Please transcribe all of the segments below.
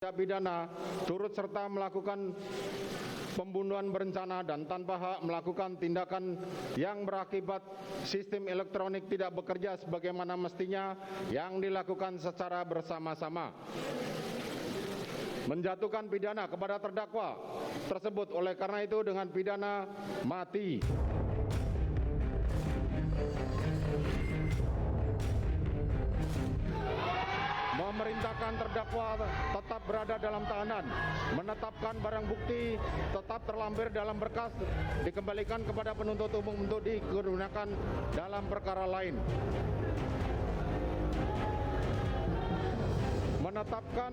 Tindak pidana turut serta melakukan pembunuhan berencana dan tanpa hak melakukan tindakan yang berakibat sistem elektronik tidak bekerja sebagaimana mestinya yang dilakukan secara bersama-sama. Menjatuhkan pidana kepada terdakwa tersebut oleh karena itu dengan pidana mati. Memerintahkan terdakwa tetap berada dalam tahanan, menetapkan barang bukti tetap terlampir dalam berkas, dikembalikan kepada penuntut umum untuk digunakan dalam perkara lain. Menetapkan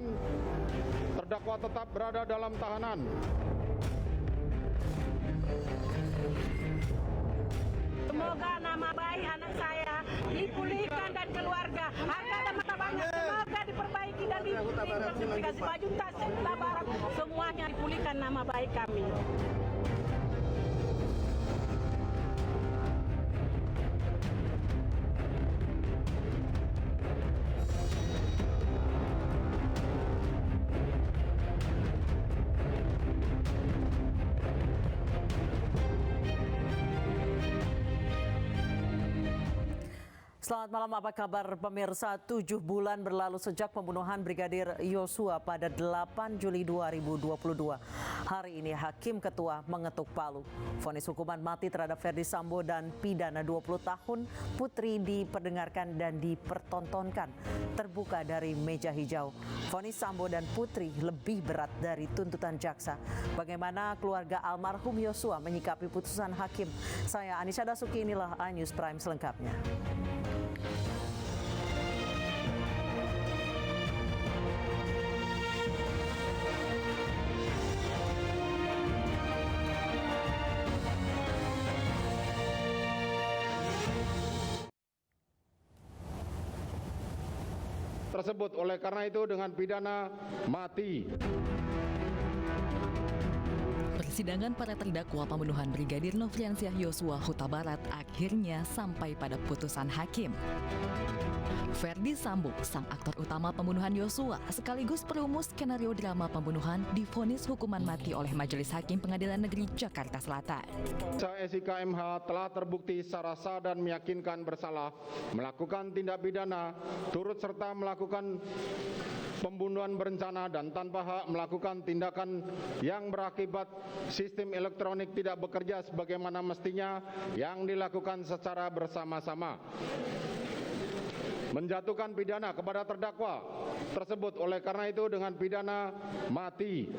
terdakwa tetap berada dalam tahanan. Semoga nama baik anak saya dipulihkan dan keluarga. Harga dan martabatnya semoga diperbaiki dan dikasih baju tas barang semuanya dipulihkan nama baik kami. Selamat malam, apa kabar pemirsa? 7 bulan berlalu sejak pembunuhan Brigadir Yosua pada 8 Juli 2022. Hari ini Hakim Ketua mengetuk palu. Vonis hukuman mati terhadap Ferdy Sambo dan pidana 20 tahun Putri diperdengarkan dan dipertontonkan. Terbuka dari meja hijau. Vonis Sambo dan Putri lebih berat dari tuntutan jaksa. Bagaimana keluarga almarhum Yosua menyikapi putusan hakim? Saya Anissa Dasuki, inilah iNews Prime selengkapnya. Tersebut oleh karena itu dengan pidana mati. Persidangan para terdakwa pembunuhan Brigadir Nofriansyah Yosua Huta Barat akhirnya sampai pada putusan hakim. Ferdy Sambo, sang aktor utama pembunuhan Yosua, sekaligus perumus skenario drama pembunuhan, divonis hukuman mati oleh Majelis Hakim Pengadilan Negeri Jakarta Selatan. SIK MH telah terbukti secara sah dan meyakinkan bersalah melakukan tindak pidana turut serta melakukan pembunuhan berencana dan tanpa hak melakukan tindakan yang berakibat sistem elektronik tidak bekerja sebagaimana mestinya yang dilakukan secara bersama-sama. Menjatuhkan pidana kepada terdakwa tersebut oleh karena itu dengan pidana mati.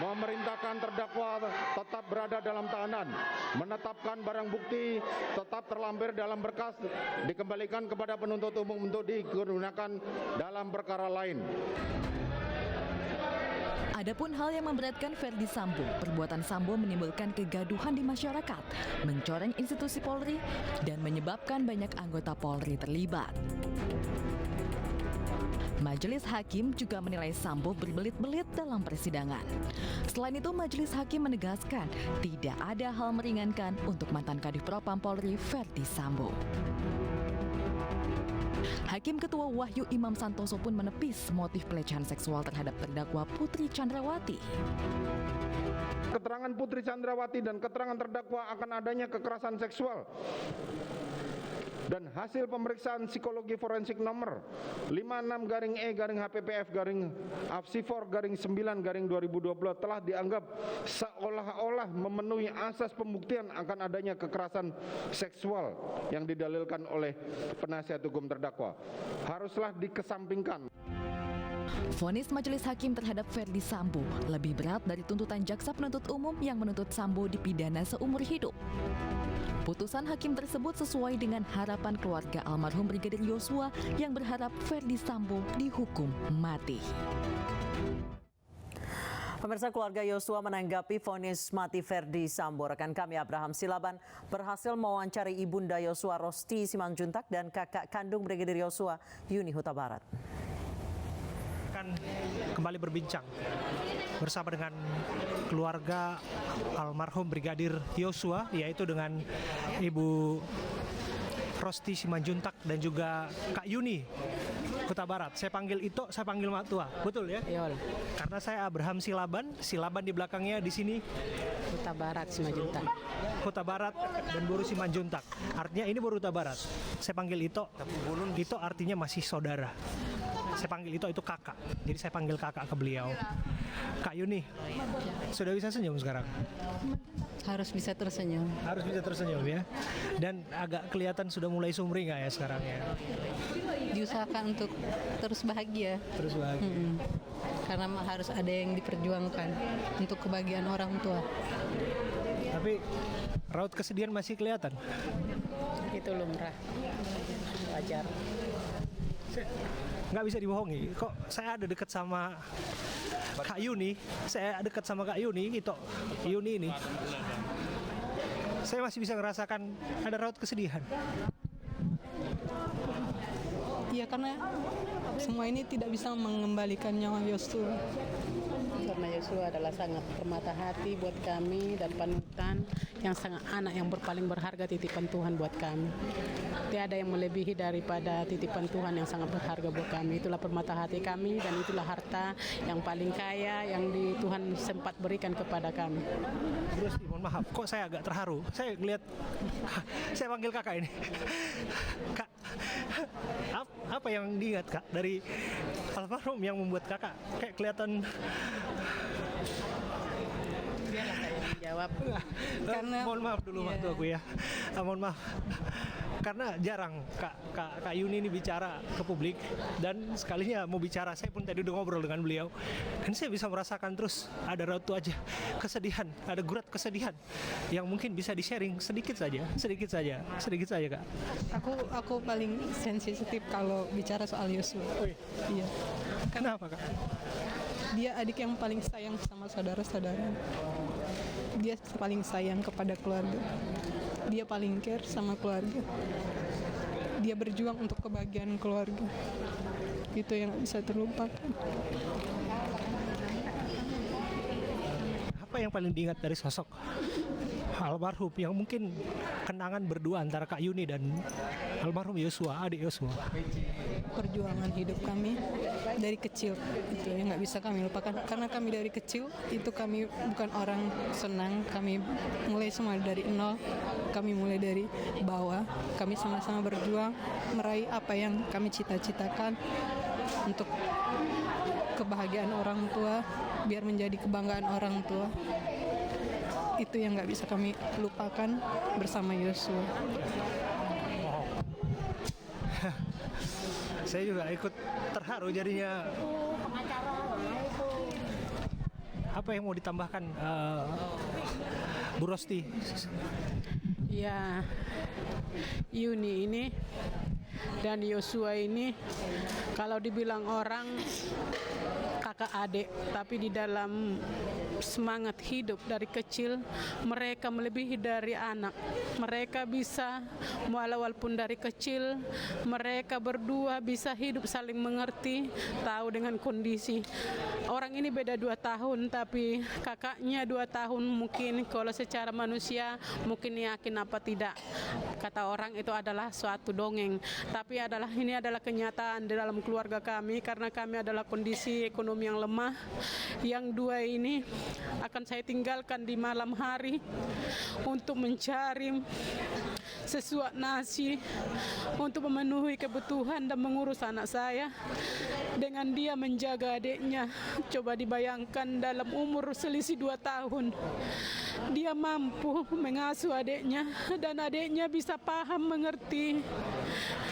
Memerintahkan terdakwa tetap berada dalam tahanan, menetapkan barang bukti tetap terlampir dalam berkas, dikembalikan kepada penuntut umum untuk digunakan dalam perkara lain. Adapun hal yang memberatkan Ferdy Sambo, perbuatan Sambo menimbulkan kegaduhan di masyarakat, mencoreng institusi Polri, dan menyebabkan banyak anggota Polri terlibat. Majelis Hakim juga menilai Sambo berbelit-belit dalam persidangan. Selain itu, Majelis Hakim menegaskan tidak ada hal meringankan untuk mantan Kadif Propam Polri Ferdy Sambo. Hakim Ketua Wahyu Imam Santoso pun menepis motif pelecehan seksual terhadap terdakwa Putri Chandrawati. Keterangan Putri Chandrawati dan keterangan terdakwa akan adanya kekerasan seksual dan hasil pemeriksaan psikologi forensik nomor 56-E-HPPF-AFSI4-9-2020 telah dianggap seolah-olah memenuhi asas pembuktian akan adanya kekerasan seksual yang didalilkan oleh penasihat hukum terdakwa. Haruslah dikesampingkan. Vonis Majelis Hakim terhadap Ferdy Sambo lebih berat dari tuntutan jaksa penuntut umum yang menuntut Sambo dipidana seumur hidup. Putusan hakim tersebut sesuai dengan harapan keluarga almarhum Brigadir Yosua yang berharap Ferdy Sambo dihukum mati. Pemirsa, keluarga Yosua menanggapi vonis mati Ferdy Sambo. Rekan kami Abraham Silaban berhasil mewawancari ibunda Yosua Rosti Simanjuntak dan kakak kandung Brigadir Yosua Yuni Huta Barat. Akan kembali berbincang bersama dengan keluarga almarhum Brigadir Yosua, yaitu dengan Ibu Rosti Simanjuntak dan juga Kak Yuni Huta Barat. Saya panggil Ito, saya panggil Mak Tua. Betul ya? Yol, Karena saya Abraham Silaban di belakangnya di sini Huta Barat Simanjuntak. Huta Barat dan Boru Simanjuntak. Artinya ini Boru Huta Barat. Saya panggil Ito. Ito artinya masih saudara. Saya panggil itu kakak. Jadi saya panggil kakak ke beliau. Kak Yuni, sudah bisa senyum sekarang? Harus bisa tersenyum. Harus bisa tersenyum ya. Dan agak kelihatan sudah mulai sumringah ya sekarang ya. Diusahakan untuk terus bahagia. Terus bahagia. Karena harus ada yang diperjuangkan untuk kebahagiaan orang tua. Tapi raut kesedihan masih kelihatan. Itu lumrah. Wajar. Nggak bisa dibohongi. Kok saya ada dekat sama Kak Yuni, itu Yuni ini. Saya masih bisa merasakan ada raut kesedihan. Iya, karena semua ini tidak bisa mengembalikan nyawa Yosua. Karena Yosua adalah sangat permata hati buat kami dan panutan yang sangat anak yang paling berharga titipan Tuhan buat kami. Tiada yang melebihi daripada titipan Tuhan yang sangat berharga buat kami. Itulah permata hati kami dan itulah harta yang paling kaya yang Tuhan sempat berikan kepada kami. Terus mohon maaf, kok saya agak terharu. Saya lihat, saya panggil kakak ini. Kak, apa yang diingat kak dari almarhum yang membuat kakak kayak kelihatan? Biarlah saya menjawab. Karena mohon maaf dulu waktu aku ya. Mohon maaf. Karena jarang Kak Yuni ini bicara ke publik, dan sekalinya mau bicara saya pun tadi udah ngobrol dengan beliau dan saya bisa merasakan terus ada raut aja kesedihan, ada gurat kesedihan yang mungkin bisa di-sharing sedikit saja Kak. Aku paling sensitif kalau bicara soal Yosua. Iya. Kenapa Kak? Dia adik yang paling sayang sama saudara-saudara. Dia paling sayang kepada keluarga. Dia paling care sama keluarga. Dia berjuang untuk kebahagiaan keluarga. Itu yang gak bisa terlupakan. Apa yang paling diingat dari sosok almarhum yang mungkin kenangan berdua antara Kak Yuni dan almarhum Yosua, adik Yosua? Perjuangan hidup kami dari kecil itu yang nggak bisa kami lupakan, karena kami dari kecil itu kami bukan orang senang, kami mulai semua dari nol, kami mulai dari bawah, kami sama-sama berjuang meraih apa yang kami cita-citakan untuk kebahagiaan orang tua, biar menjadi kebanggaan orang tua. Itu yang nggak bisa kami lupakan bersama Yosua. Saya juga ikut terharu jadinya. Apa yang mau ditambahkan Bu Rosti? Ya, Yuni ini dan Yosua ini kalau dibilang orang kakak adik, tapi di dalam semangat hidup dari kecil mereka melebihi dari anak. Mereka bisa walaupun dari kecil mereka berdua bisa hidup saling mengerti, tahu dengan kondisi. Orang ini beda 2 tahun, tapi kakaknya 2 tahun mungkin kalau secara manusia mungkin yakin apa tidak. Kata orang itu adalah suatu dongeng, tapi ini adalah kenyataan di dalam keluarga kami, karena kami adalah kondisi ekonomi yang lemah. Yang 2 ini akan saya tinggalkan di malam hari untuk mencari sesuap nasi untuk memenuhi kebutuhan dan mengurus anak saya, dengan dia menjaga adiknya. Coba dibayangkan dalam umur selisih 2 tahun dia mampu mengasuh adiknya dan adiknya bisa paham mengerti.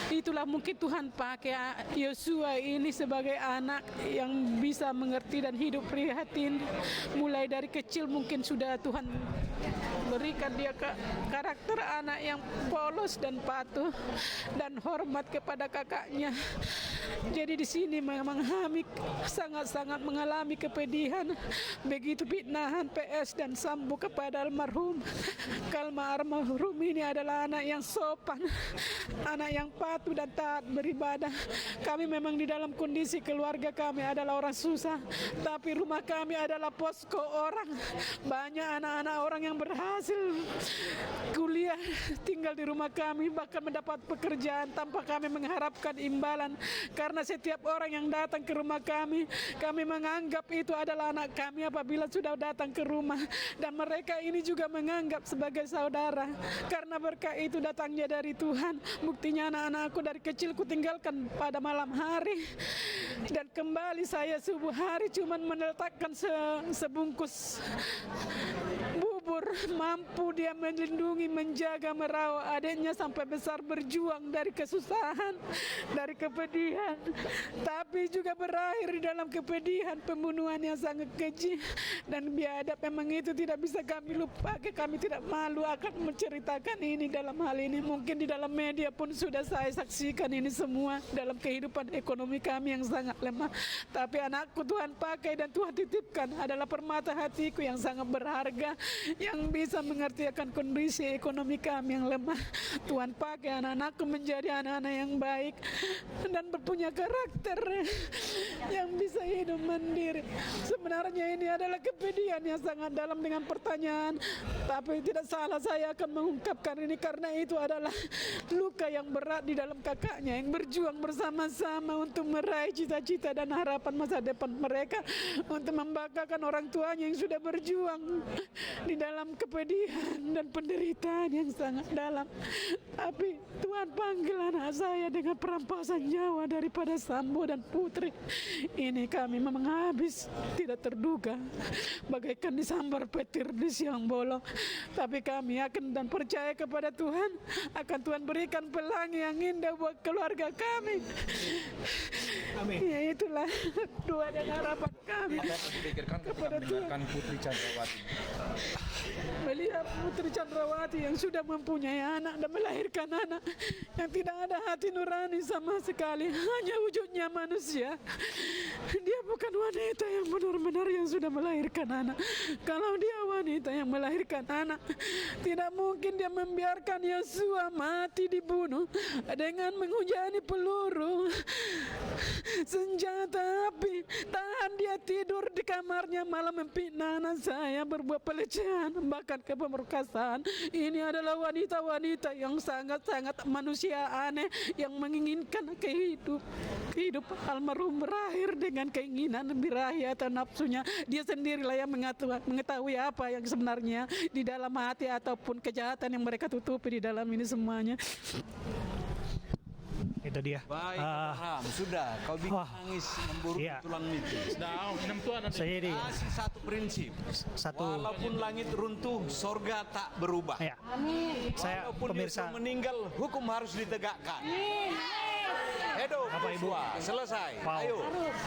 Itulah mungkin Tuhan pakai Yosua ini sebagai anak yang bisa mengerti dan hidup prihatin. Mulai dari kecil mungkin sudah Tuhan berikan dia karakter anak yang polos dan patuh dan hormat kepada kakaknya. Jadi di sini memang kami sangat-sangat mengalami kepedihan. Begitu fitnahan PS dan Sambo kepada almarhum. Almarhum ini adalah anak yang sopan, anak yang patuh, patuh dan taat beribadah. Kami memang di dalam kondisi keluarga kami adalah orang susah, tapi rumah kami adalah posko orang. Banyak anak-anak orang yang berhasil kuliah tinggal di rumah kami, bahkan mendapat pekerjaan tanpa kami mengharapkan imbalan. Karena setiap orang yang datang ke rumah kami menganggap itu adalah anak kami apabila sudah datang ke rumah, dan mereka ini juga menganggap sebagai saudara. Karena berkah itu datangnya dari Tuhan. Buktinya anak-anakku dari kecil kutinggalkan pada malam hari, dan kembali saya subuh hari cuman meletakkan sebungkus bubur. Mampu dia melindungi, menjaga, merawat adiknya sampai besar, berjuang dari kesusahan, dari kepedihan, tapi juga berakhir di dalam kepedihan, pembunuhan yang sangat keji dan biadab. Memang itu tidak bisa kami lupa. Kami tidak malu akan menceritakan ini dalam hal ini. Mungkin di dalam media pun sudah saya saksikan ini semua dalam kehidupan ekonomi kami yang sangat lemah. Tapi anakku Tuhan pakai dan Tuhan titipkan adalah permata hatiku yang sangat berharga, yang bisa mengerti akan kondisi ekonomi kami yang lemah. Tuhan pakai anak-anakku menjadi anak-anak yang baik dan berpunya karakter yang bisa hidup mandiri. Sebenarnya ini adalah kepedihan yang sangat dalam dengan pertanyaan, tapi tidak salah saya akan mengungkapkan ini karena itu adalah luka yang berat di dalam kakaknya yang berjuang bersama-sama untuk meraih cita-cita dan harapan masa depan mereka, untuk membanggakan orang tuanya yang sudah berjuang di dalam kepedihan dan penderitaan yang sangat dalam. Tapi Tuhan panggil anak saya dengan perampasan nyawa daripada Sambo dan Putri. Ini kami memang habis tidak terduga, bagaikan disambar petir di siang bolong. Tapi kami yakin dan percaya kepada Tuhan, akan Tuhan berikan pelangi yang indah buat keluarga kami. Amin. Ya, itulah doa dan harapan kami kepada Tuhan. Putri Chandrawati. Melihat Putri Chandrawati yang sudah mempunyai anak dan melahirkan anak yang tidak ada hati nurani sama sekali, hanya wujudnya manusia. Dia bukan wanita yang benar-benar yang sudah melahirkan anak. Kalau dia wanita yang melahirkan anak, tidak mungkin dia membiarkan Yosua mati dibunuh dengan menghujani peluru senjata api. Tahan dia tidur di kamarnya, malah memfitnah anak saya, berbuat pelecehan bahkan kepemerkosaan. Ini adalah wanita-wanita yang sangat-sangat manusia aneh yang menginginkan kehidupan almarhum berakhir dengan keinginan birahi atau nafsunya. Dia sendirilah yang mengetahui apa yang sebenarnya di dalam hati ataupun kejahatan yang mereka tutupi di dalam ini semuanya. Itu dia. Baik, Abraham, sudah. Kau bikin nangis memburu tulang itu. Saya ini Kasih satu prinsip. Walaupun langit runtuh, sorga tak berubah. Ya. Saya Walaupun pemirsa Yosua meninggal, hukum harus ditegakkan. Edo, Bapak Ibu, selesai. wow. Ayo.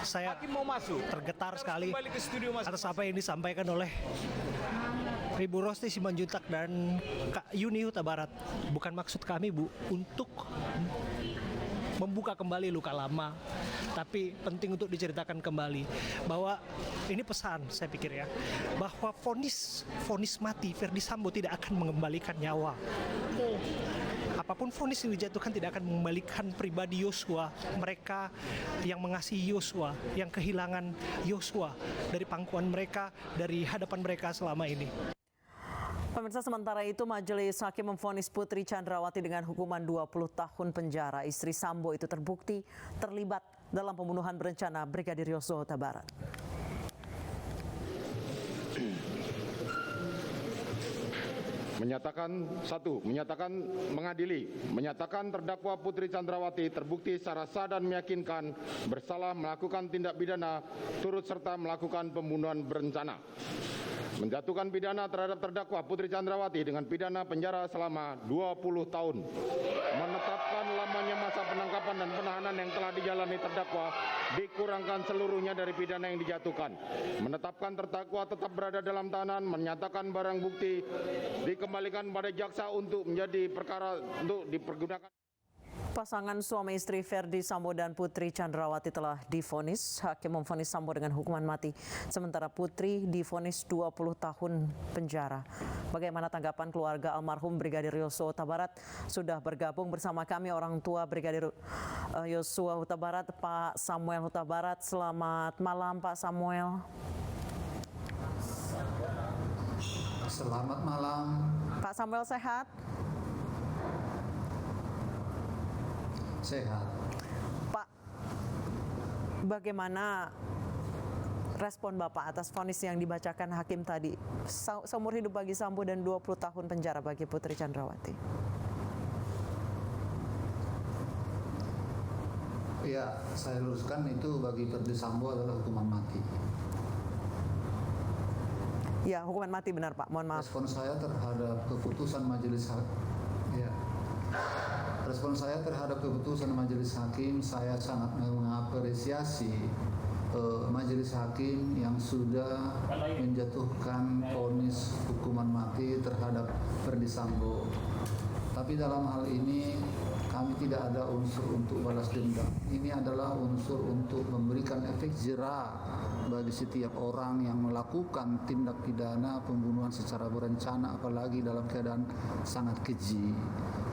Saya Hakim mau masuk. tergetar Harus sekali kembali ke studio atas apa yang disampaikan oleh Ibu Rosti Simanjuntak dan Kak Yuni Huta Barat. Bukan maksud kami, Bu, untuk membuka kembali luka lama, tapi penting untuk diceritakan kembali bahwa ini pesan saya pikir ya, bahwa vonis mati Ferdi Sambo tidak akan mengembalikan nyawa. Apapun vonis yang dijatuhkan tidak akan mengembalikan pribadi Yosua, mereka yang mengasihi Yosua, yang kehilangan Yosua dari pangkuan mereka, dari hadapan mereka selama ini. Pemirsa, sementara itu Majelis Hakim memvonis Putri Chandrawati dengan hukuman 20 tahun penjara. Istri Sambo itu terbukti terlibat dalam pembunuhan berencana Brigadir Yosua Huta Barat. Menyatakan mengadili, menyatakan terdakwa Putri Chandrawati terbukti secara sah dan meyakinkan bersalah melakukan tindak pidana turut serta melakukan pembunuhan berencana. Menjatuhkan pidana terhadap terdakwa Putri Chandrawati dengan pidana penjara selama 20 tahun. Menetapkan lamanya masa penangkapan dan penahanan yang telah dijalani terdakwa dikurangkan seluruhnya dari pidana yang dijatuhkan. Menetapkan terdakwa tetap berada dalam tahanan, menyatakan barang bukti dikembalikan pada jaksa untuk menjadi perkara untuk dipergunakan. Pasangan suami istri Ferdi Sambo dan Putri Chandrawati telah divonis. Hakim memvonis Sambo dengan hukuman mati, sementara Putri divonis 20 tahun penjara. Bagaimana tanggapan keluarga almarhum Brigadir Yosua Huta Barat? Sudah bergabung bersama kami orang tua Brigadir Yosua Huta Barat, Pak Samuel Huta Barat. Selamat malam, Pak Samuel. Selamat malam. Pak Samuel sehat? Sehat. Pak, bagaimana respon Bapak atas vonis yang dibacakan hakim tadi? Seumur hidup bagi Sambo dan 20 tahun penjara bagi Putri Chandrawati. Ya, saya luruskan itu bagi Ferdi Sambo adalah hukuman mati. Ya, hukuman mati benar Pak, mohon maaf. Respon saya terhadap keputusan majelis hakim, saya sangat mengapresiasi majelis hakim yang sudah menjatuhkan vonis hukuman mati terhadap Ferdi Sambo. Tapi dalam hal ini kami tidak ada unsur untuk balas dendam. Ini adalah unsur untuk memberikan efek jera bagi setiap orang yang melakukan tindak pidana pembunuhan secara berencana, apalagi dalam keadaan sangat keji.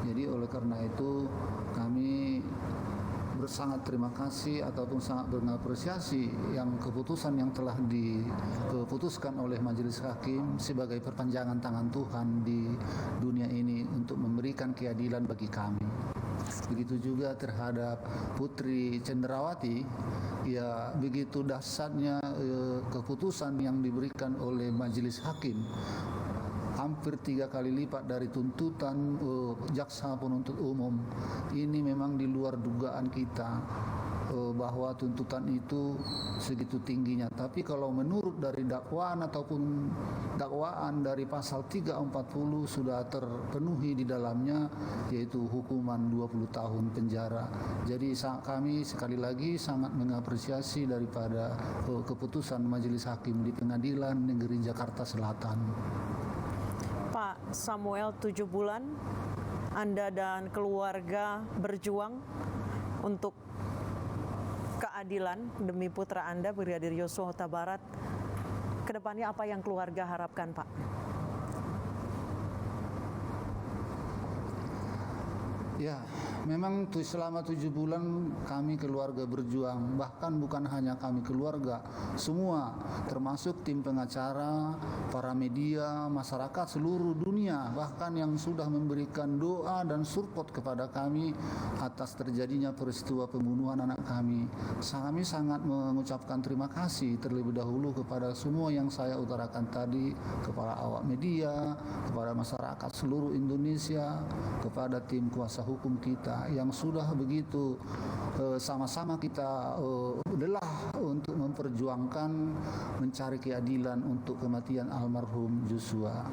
Jadi oleh karena itu kami sangat terima kasih ataupun sangat mengapresiasi yang keputusan yang telah diputuskan oleh majelis hakim sebagai perpanjangan tangan Tuhan di dunia ini untuk memberikan keadilan bagi kami. Begitu juga terhadap Putri Chandrawati, ya begitu dahsyatnya keputusan yang diberikan oleh majelis hakim, hampir 3 kali lipat dari tuntutan jaksa penuntut umum. Ini memang di luar dugaan kita bahwa tuntutan itu segitu tingginya. Tapi kalau menurut dari dakwaan ataupun dakwaan dari pasal 340 sudah terpenuhi di dalamnya, yaitu hukuman 20 tahun penjara. Jadi kami sekali lagi sangat mengapresiasi daripada keputusan majelis hakim di Pengadilan Negeri Jakarta Selatan. Pak Samuel, 7 bulan Anda dan keluarga berjuang untuk keadilan demi putra Anda, Brigadir Yosua Huta Barat. Kedepannya apa yang keluarga harapkan, Pak? Ya, memang selama 7 bulan kami keluarga berjuang. Bahkan bukan hanya kami keluarga, semua termasuk tim pengacara, para media, masyarakat seluruh dunia, bahkan yang sudah memberikan doa dan support kepada kami atas terjadinya peristiwa pembunuhan anak kami. Kami sangat mengucapkan terima kasih terlebih dahulu kepada semua yang saya utarakan tadi, kepada awak media, kepada masyarakat seluruh Indonesia, kepada tim kuasa hukum kita yang sudah begitu sama-sama kita lelah untuk memperjuangkan mencari keadilan untuk kematian almarhum Yosua.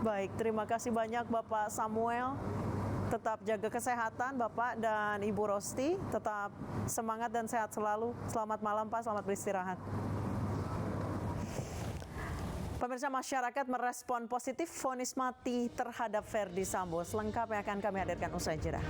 Baik, terima kasih banyak Bapak Samuel. Tetap jaga kesehatan Bapak dan Ibu Rosti, tetap semangat dan sehat selalu. Selamat malam Pak, selamat beristirahat. Pemirsa, masyarakat merespon positif vonis mati terhadap Ferdi Sambo. Selengkapnya akan kami hadirkan usai jeda.